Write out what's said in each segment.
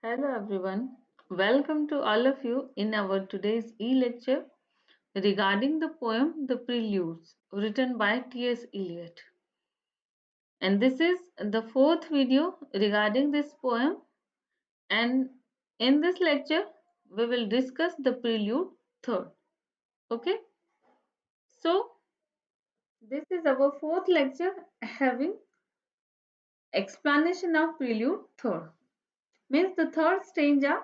Hello everyone. Welcome to all of you in our today's e-lecture regarding the poem The Preludes written by T.S. Eliot. And this is the fourth video regarding this poem, and in this lecture we will discuss the prelude third. Okay? So this is our fourth lecture having explanation of prelude third. Means the third stanza,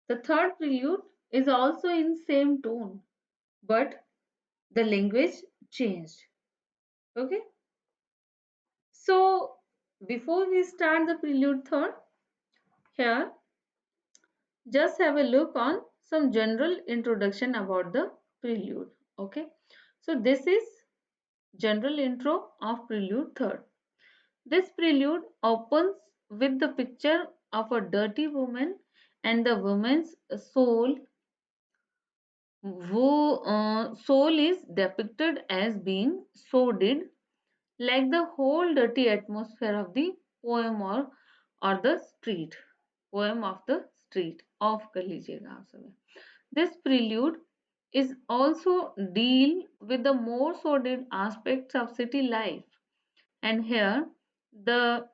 the third prelude is also in same tone, but the language changed. Okay, so before we start the prelude third, here just have a look on some general introduction about the prelude. Okay, so this is general intro of prelude third. This prelude opens with the picture of a dirty woman and the woman's soul. Soul is depicted as being sordid, like the whole dirty atmosphere of the poem or the street poem of the street of कर लीजिएगा आप सब. This prelude is also deal with the more sordid aspects of city life, and here the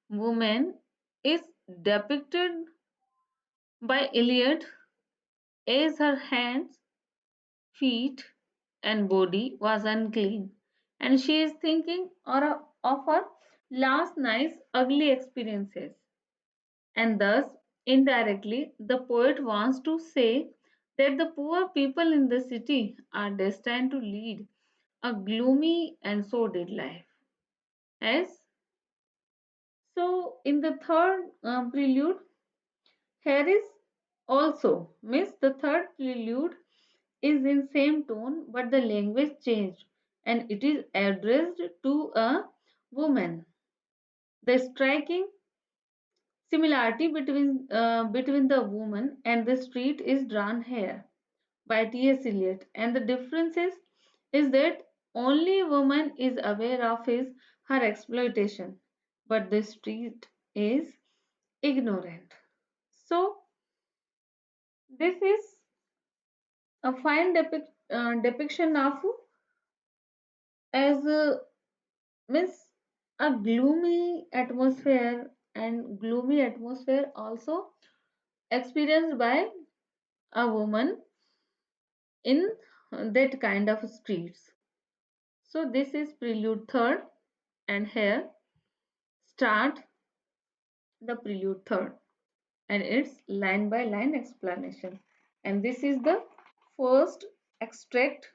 woman is depicted by Eliot as her hands, feet, and body was unclean, and she is thinking of her last night's ugly experiences. And thus, indirectly, the poet wants to say that the poor people in the city are destined to lead a gloomy and sordid life. As so, in the third prelude, here is also means the third prelude is in same tone, but the language changed, and it is addressed to a woman. The striking similarity between the woman and the street is drawn here by T.S. Eliot, and the difference is that only woman is aware of her exploitation, but the street is ignorant. So this is a fine depiction of as means a gloomy atmosphere, and gloomy atmosphere also experienced by a woman in that kind of streets. So this is prelude third, and here start the prelude third, and it's line by line explanation. And this is the first extract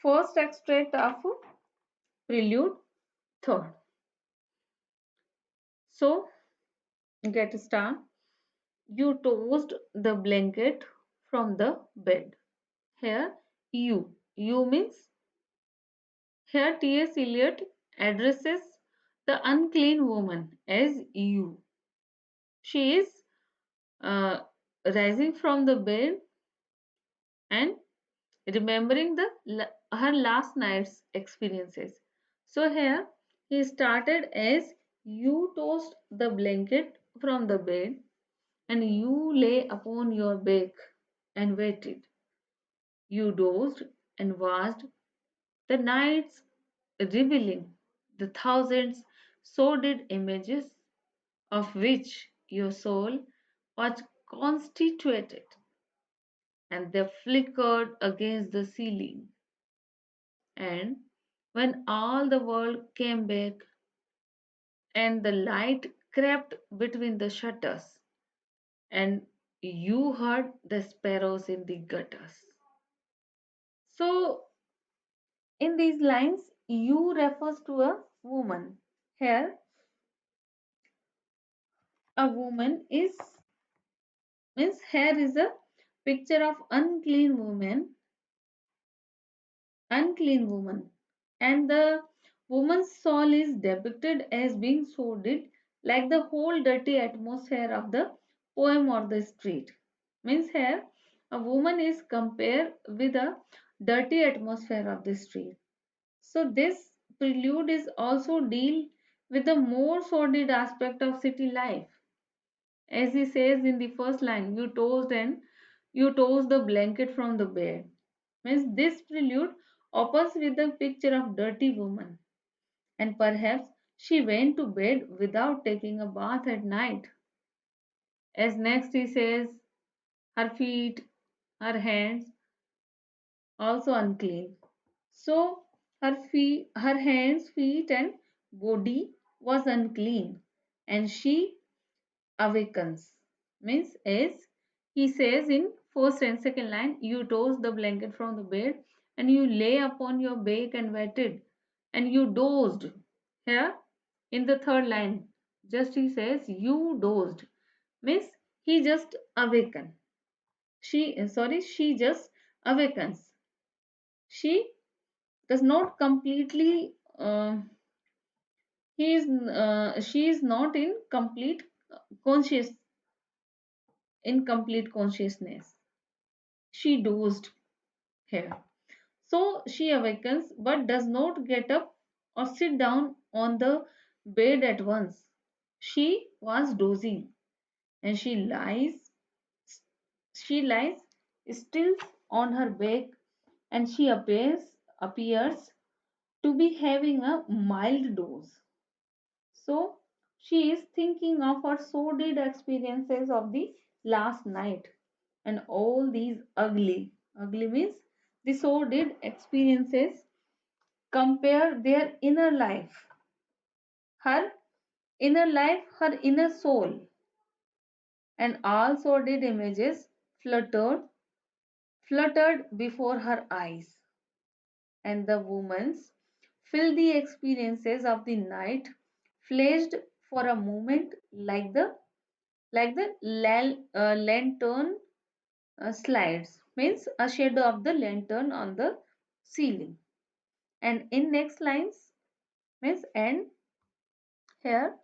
of prelude third. So get start. You tossed the blanket from the bed. Here you means here T.S. Eliot addresses the unclean woman as you. She is uh, rising from the bed and remembering her last night's experiences. So here he started as you tossed the blanket from the bed and you lay upon your back and waited. You dozed and watched the nights revealing the thousands sordid images of which your soul was constituted, and they flickered against the ceiling. And when all the world came back and the light crept between the shutters, and you heard the sparrows in the gutters. So, in these lines, you refers to a woman. Here, a woman is means here is a picture of unclean woman, and the woman's soul is depicted as being sordid, like the whole dirty atmosphere of the poem or the street. Means here a woman is compared with a dirty atmosphere of the street. So this prelude is also deal with the more sordid aspect of city life, As he says in the first line, you tossed the blanket from the bed. Means this prelude opens with the picture of dirty woman, and perhaps she went to bed without taking a bath at night. As next he says, her feet, her hands also unclean. So her hands, feet, and body was unclean, and she awakens. Means as he says in first and second line, you toss the blanket from the bed, and you lay upon your back and waited, and you dozed. Here in the third line, just he says you dozed. Means he just awaken. She just awakens. She does not completely she is not in conscious complete consciousness. She dozed here. So she awakens but does not get up or sit down on the bed at once. She was dozing, and she lies still on her back, and she appears to be having a mild doze. So she is thinking of her sordid experiences of the last night, and all these ugly means the sordid experiences compare their her inner soul, and all sordid images fluttered before her eyes, and the woman's filthy experiences of the night flashed for a moment like the lantern slides, means a shadow of the lantern on the ceiling. And in next lines means and here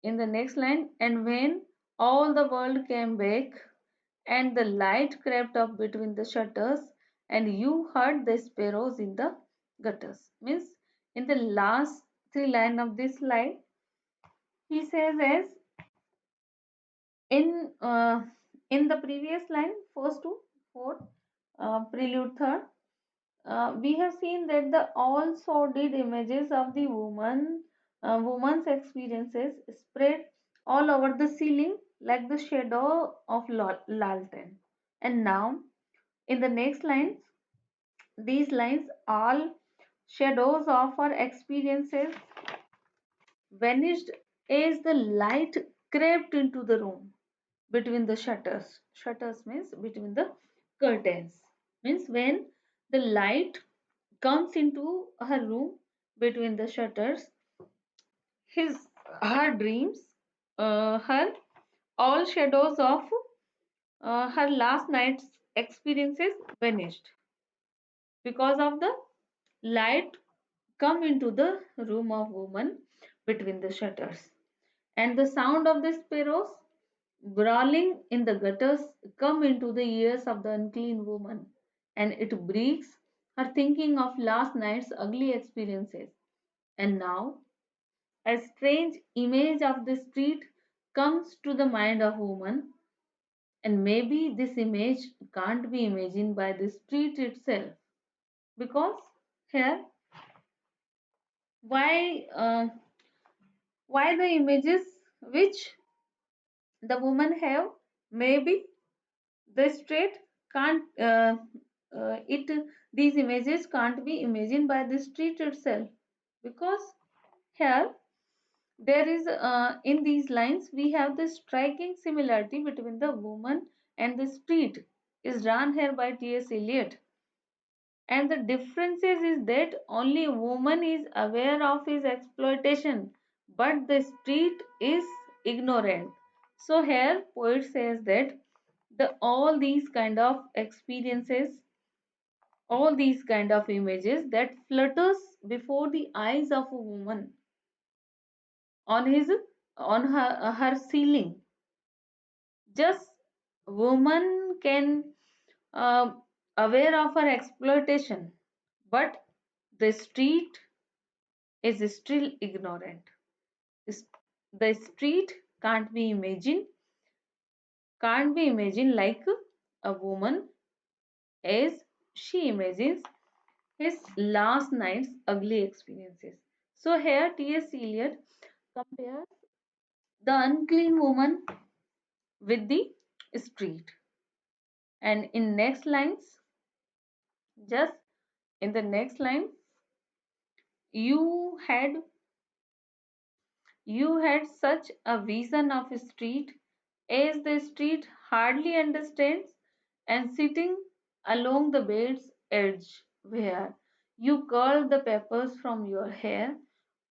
in the next line, and when all the world came back and the light crept up between the shutters, and you heard the sparrows in the gutters. Means in the last three line of this slide, he says as in uh, in the previous line, first to fourth, prelude third, we have seen that the all sordid images of the woman's experiences spread all over the ceiling like the shadow of lantern. And now in the next lines, these lines, all shadows of her experiences vanished as the light crept into the room between the shutters. Shutters means between the curtains. Means when the light comes into her room between the shutters, his her dreams, her all shadows of her last night's experiences vanished because of the light come into the room of woman between the shutters, and the sound of the sparrows brawling in the gutters come into the ears of the unclean woman, and it breaks her thinking of last night's ugly experiences. And now a strange image of the street comes to the mind of woman, and maybe this image can't be imagined by the street itself, because here why why the images which the woman have, maybe the street can't it these images can't be imagined by the street itself, because here there is in these lines we have the striking similarity between the woman and the street is drawn here by T.S. Eliot, and the differences is that only woman is aware of his exploitation, but the street is ignorant. So here poet says that the all these kind of experiences, all these kind of images that flutters before the eyes of a woman on his on her ceiling, just woman can uh, aware of her exploitation, but the street is still ignorant. The street can't be imagined, can't be imagined like a woman as she imagines his last night's ugly experiences. So here T.S. Eliot compares the unclean woman with the street. And in next lines, just in the next line, you had you had such a vision of a street as the street hardly understands, and sitting along the bed's edge where you curled the papers from your hair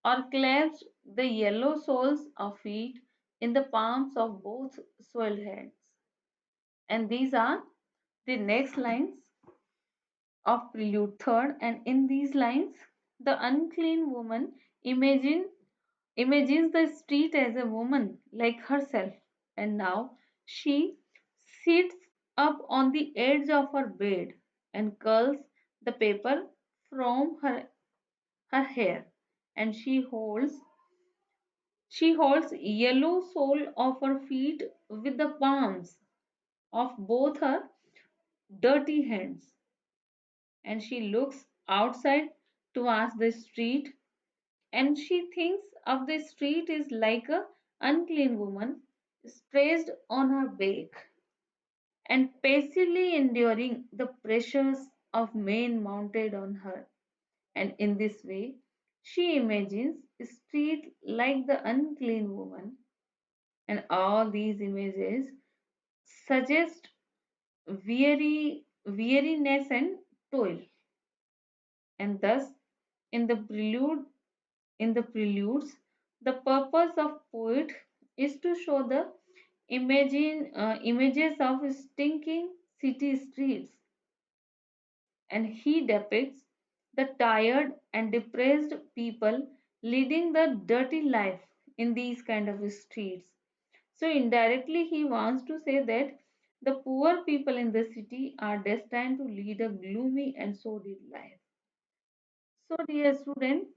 or clasped the yellow soles of feet in the palms of both soiled hands. And these are the next lines of Prelude Third. And in these lines, the unclean woman imagine, imagines the street as a woman like herself, and now she sits up on the edge of her bed and curls the paper from her hair, and she holds yellow sole of her feet with the palms of both her dirty hands, and she looks outside towards the street, and she thinks of the street is like a unclean woman stretched on her back and passively enduring the pressures of men mounted on her. And in this way, she imagines a street like the unclean woman, and all these images suggest weariness and toil. And thus, in the preludes, the purpose of poet is to show the images of stinking city streets, and he depicts the tired and depressed people leading the dirty life in these kind of streets. So indirectly he wants to say that the poor people in the city are destined to lead a gloomy and sordid life. So dear student,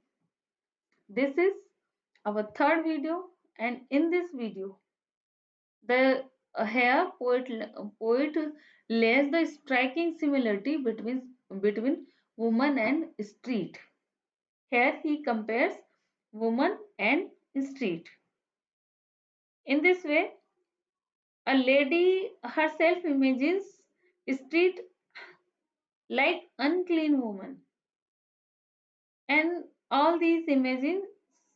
this is our third video, and in this video the here poet lays the striking similarity between woman and street. Here he compares woman and street. In this way, a lady herself imagines street like unclean woman, and all these images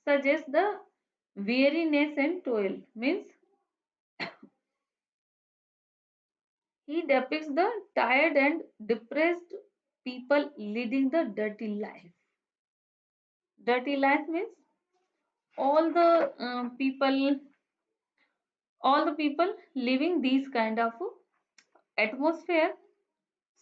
suggest the weariness and toil. Means he depicts the tired and depressed people leading the dirty life. Dirty life means all the people living these kind of atmosphere.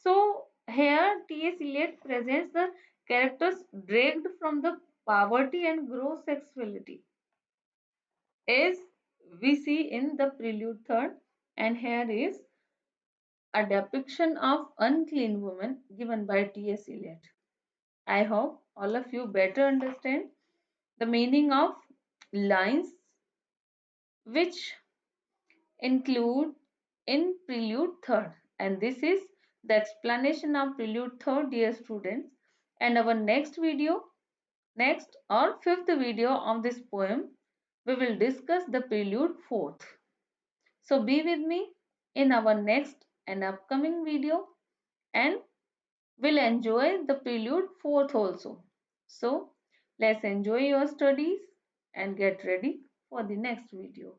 So here T.S. Eliot presents the characters dragged from the poverty and gross sexuality, as we see in the Prelude Third, and here is a depiction of unclean woman given by T.S. Eliot. I hope all of you better understand the meaning of lines which include in Prelude Third. And this is the explanation of Prelude Third, dear students. And our next or fifth video of this poem, we will discuss the Prelude Fourth. So be with me in our next and upcoming video, and we'll enjoy the Prelude Fourth also. So let's enjoy your studies and get ready for the next video.